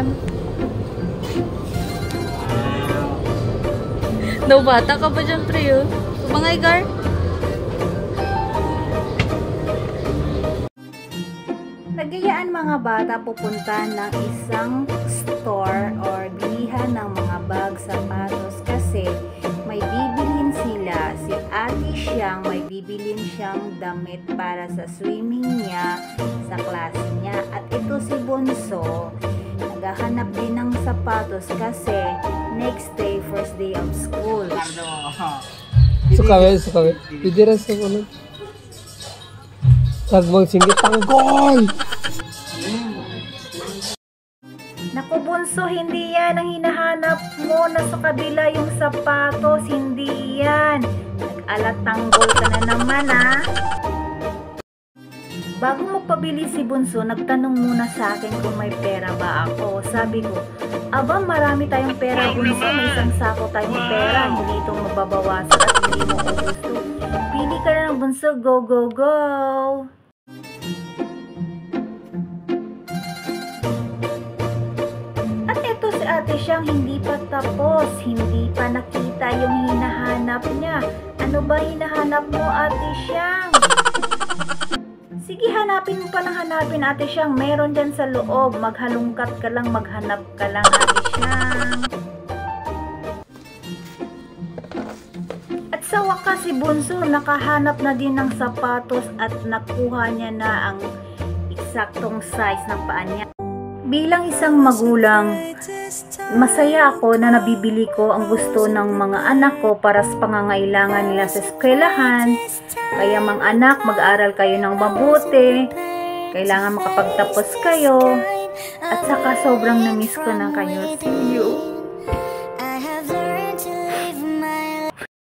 yan. Daw bata ka ba dyan, pre? Oh? Mga igar? Nagayaan mga bata pupunta ng isang store or bilihan ng mga bag, sapatos kasi may bibilhin sila. Si Ate Siyang may bibilhin siyang damit para sa swimming niya sa klase niya. At ito si Bunso, naghahanap din ng sapatos kasi next day, first day of school. Sukawe. Pidira sa ulo. Tagbang singgit tanggol! Naku Bunso, hindi yan ang hinahanap mo. Nasa kabila yung sapatos, hindi yan. Nag-alatanggol ka na naman ah. Bago magpabili si Bunso, nagtanong muna sa akin kung may pera ba ako. Sabi ko, aba marami tayong pera Bunso, may isang sako tayong pera. Hindi itong mababawasan at hindi mo gusto. Pili ka na ng Bunso, go go go! At ito si Ate Siyang hindi pa tapos, hindi pa nakita yung hinahanap niya. Ano ba hinahanap mo Ate Siyang? Sige, hanapin mo pa ng hanapin Ate Siyang. Meron dyan sa loob. Maghalungkat ka lang, maghanap ka lang Ate Siyang. At sa wakas si Bunso nakahanap na din ng sapatos at nakuha niya na ang eksaktong size ng paa niya. Bilang isang magulang, masaya ako na nabibili ko ang gusto ng mga anak ko para sa pangangailangan nila sa eskwelahan. Kaya mga anak, mag-aral kayo ng mabuti. Kailangan makapagtapos kayo. At saka sobrang na-miss ko na kayo. See you!